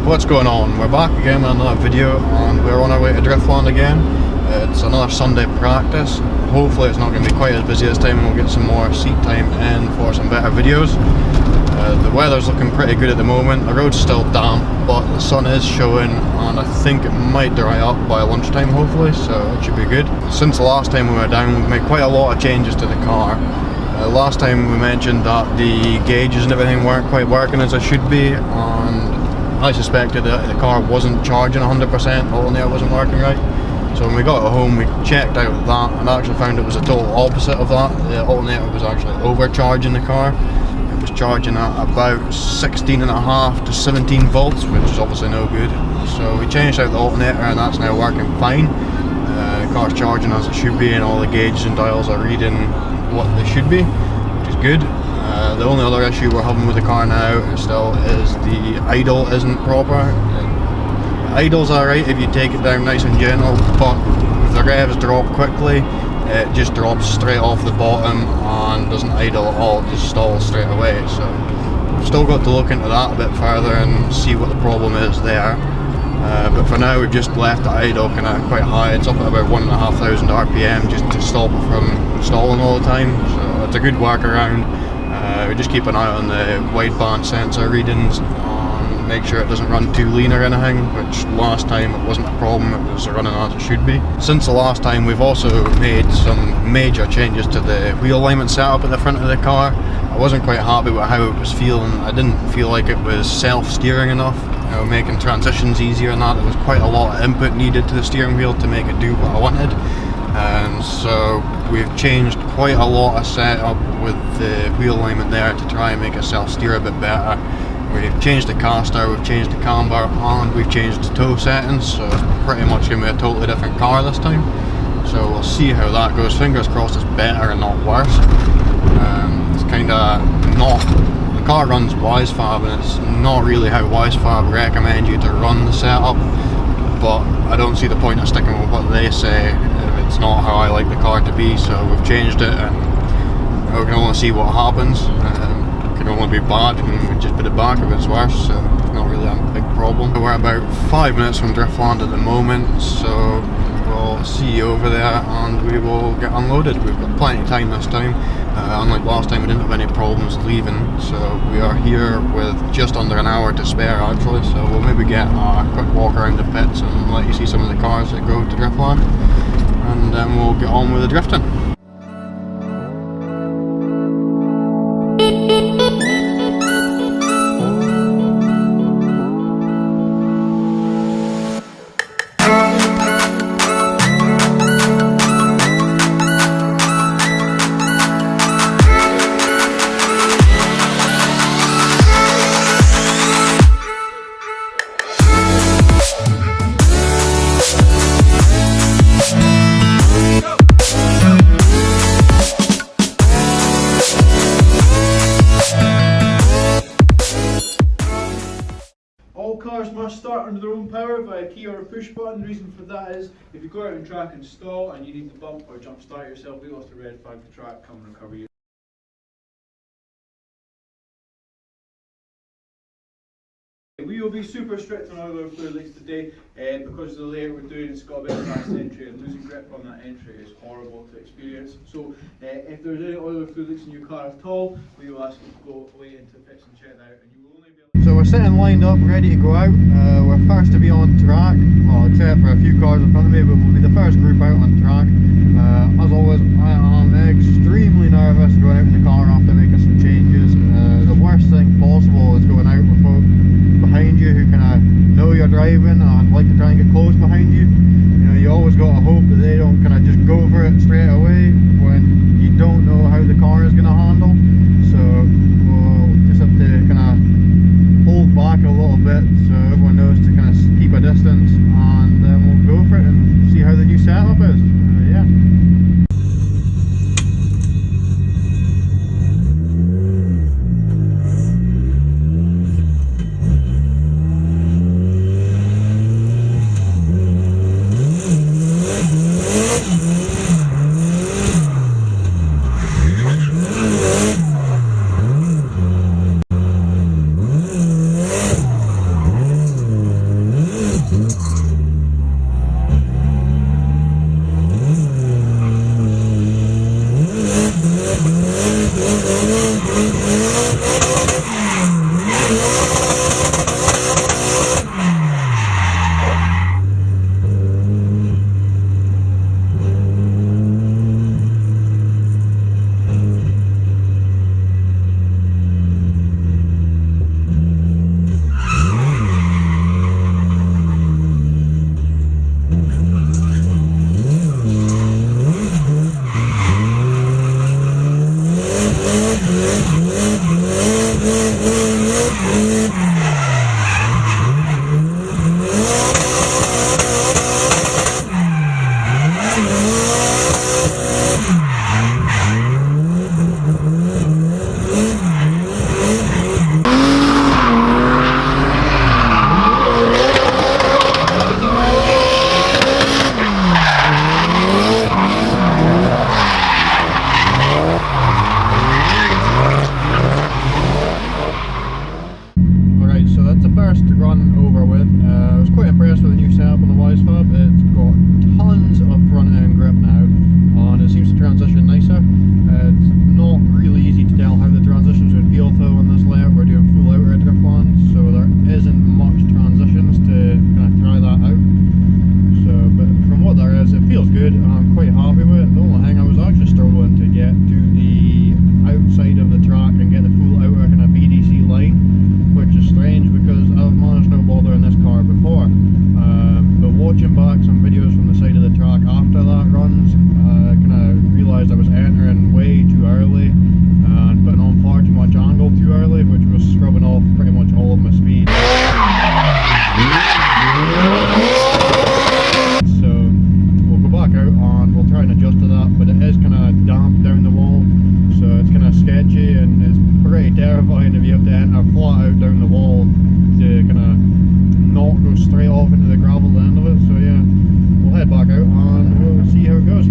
What's going on? We're back again with another video and we're on our way to Driftland again. It's another Sunday practice. Hopefully it's not going to be quite as busy this time and we'll get some more seat time in for some better videos. The weather's looking pretty good at the moment. The road's still damp but the sun is showing and I think it might dry up by lunchtime hopefully, so it should be good. Since the last time we were down we've made quite a lot of changes to the car. Last time we mentioned that the gauges and everything weren't quite working as it should be, and I suspected that the car wasn't charging 100%, the alternator wasn't working right. So when we got it home we checked out that and actually found it was the total opposite of that. The alternator was actually overcharging the car. It was charging at about 16.5 to 17 volts, which is obviously no good. So we changed out the alternator and that's now working fine. The car's charging as it should be and all the gauges and dials are reading what they should be, which is good. The only other issue we're having with the car now still is the idle isn't proper. Idle's alright if you take it down nice and gentle, but if the revs drop quickly it just drops straight off the bottom and doesn't idle at all, it just stalls straight away. So we've still got to look into that a bit further and see what the problem is there. But for now we've just left the idle kind of quite high. It's up at about 1,500 RPM just to stop it from stalling all the time, so it's a good workaround. We just keep an eye on the wideband sensor readings and make sure it doesn't run too lean or anything, which last time it wasn't a problem, it was running as it should be. Since the last time we've also made some major changes to the wheel alignment setup at the front of the car. I wasn't quite happy with how it was feeling. I didn't feel like it was self-steering enough, you know, making transitions easier and that. There was quite a lot of input needed to the steering wheel to make it do what I wanted. And so we've changed quite a lot of setup with the wheel alignment there to try and make it self-steer a bit better. We've changed the caster, we've changed the camber and we've changed the tow settings, so it's pretty much going to be a totally different car this time. So we'll see how that goes. Fingers crossed it's better and not worse. It's kind of not, the car runs Wisefab and it's not really how Wisefab recommend you to run the setup, but I don't see the point of sticking with what they say if it's not how I like the car to be. So we've changed it and we can only see what happens. It can only be bad and we just put it back if it's worse, so it's not really a big problem. We're about 5 minutes from Driftland at the moment, so we'll see you over there and we will get unloaded. We've got plenty of time this time. Unlike last time we didn't have any problems leaving, so we are here with just under an hour to spare actually, so we'll maybe get a quick walk around the pits and let you see some of the cars that go to Driftland, and then we'll get on with the drifting. Cars must start under their own power via a key or a push button. The reason for that is if you go out on track and stall and you need to bump or jump start yourself, we lost a red flag for track, come and recover you. We will be super strict on oil fluid leaks today because of the layout we're doing. It's got a bit of fast entry and losing grip on that entry is horrible to experience. So if there's any oil fluid leaks in your car at all, we will ask you to go away into the pits and check that out, and you will only be able. So we're sitting lined up ready to go out. We're first to be on track, well, except for a few cars in front of me, but we'll be the first group out on track. As always, I am extremely nervous going out in the car after making some changes. The worst thing possible is going out with folks behind you who kind of know you're driving and like to try and get close behind you. You know, you always got to hope that they don't kind of just go for it straight away when you don't know how the car is going to handle. So we'll just have to kind of hold back a little bit so everyone knows to kind of keep a distance, and then we'll go for it and see how the new setup is. Yeah. scrubbing off pretty much all of my speed. So we'll go back out and we'll try and adjust to that, but it is kind of damp down the wall, so it's kind of sketchy and it's pretty terrifying if you have to enter flat out down the wall to kind of not go straight off into the gravel at the end of it. So yeah, we'll head back out and we'll see how it goes.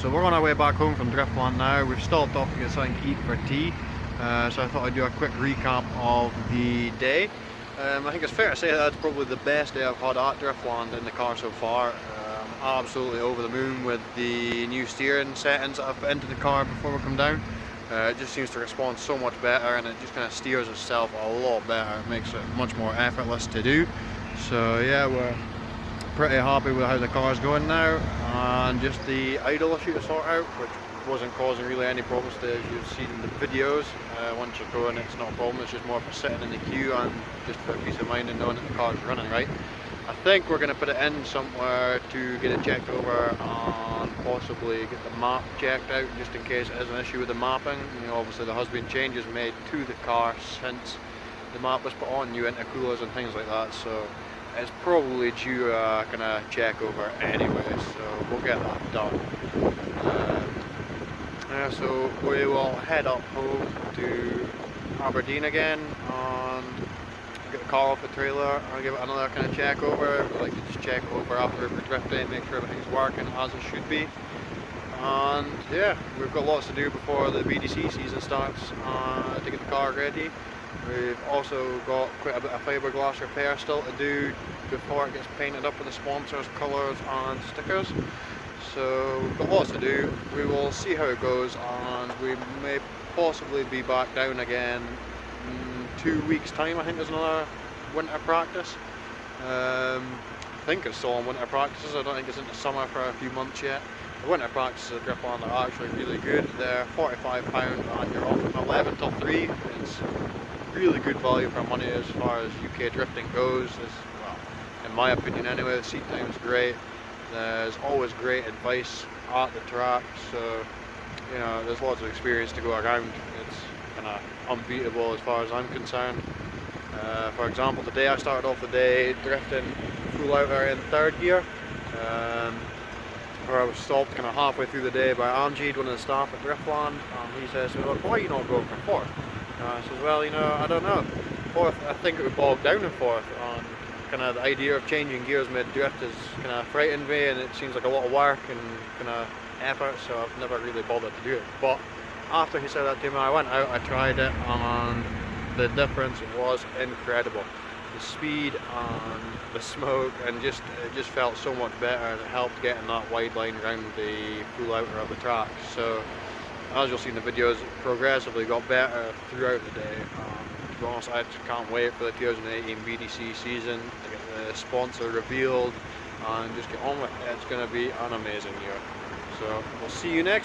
So we're on our way back home from Driftland now. We've stopped off to get something to eat for tea, so I thought I'd do a quick recap of the day. I think it's fair to say that's probably the best day I've had at Driftland in the car so far. Absolutely over the moon with the new steering settings that I've put into the car before we come down. It just seems to respond so much better, and it just kind of steers itself a lot better. It makes it much more effortless to do. So yeah, we're pretty happy with how the car's going now, and just the idle issue to sort out, which wasn't causing really any problems as you've seen in the videos. Once you're going, it's not a problem, it's just more for sitting in the queue and just for peace of mind and knowing that the car's running right. I think we're going to put it in somewhere to get it checked over and possibly get the map checked out just in case it is an issue with the mapping. You know, obviously there has been changes made to the car since the map was put on, new intercoolers and things like that, so it's probably due a kind of check over anyway, so we'll get that done. So we will head up home to Aberdeen again and get the car off the trailer and give it another kind of check over. We like to just check over after we're drifting, make sure everything's working as it should be. And yeah, we've got lots to do before the BDC season starts to get the car ready. We've also got quite a bit of fiberglass repair still to do before it gets painted up with the sponsors, colours and stickers. So we've got lots to do. We will see how it goes, and we may possibly be back down again in 2 weeks time. I think there's another winter practice. I think it's still on winter practices. I don't think it's into summer for a few months yet. The winter practices at Driftland are actually really good. They're £45 and you're off from 11 till 3. It's really good value for money as far as UK drifting goes. Well, in my opinion anyway, the seat time is great. There's always great advice at the track, so you know there's lots of experience to go around. It's kind of unbeatable as far as I'm concerned. For example, today I started off the day drifting full outer in third gear. where I was stopped kind of halfway through the day by Anjid, one of the staff at Driftland, and he says, well, why are you not going for fourth? And I says, well, you know, I don't know. Fourth, I think it would bog down in fourth. And kind of the idea of changing gears mid-drift is kind of frightened me, and it seems like a lot of work and kind of effort, so I've never really bothered to do it. But after he said that to me, I went out, I tried it, and the difference was incredible. The speed and the smoke, and it just felt so much better, and it helped getting that wide line around the full outer of the track. So as you'll see in the videos, it progressively got better throughout the day. To be honest, I just can't wait for the 2018 BDC season to get the sponsor revealed and just get on with it. It's going to be an amazing year. So we'll see you next.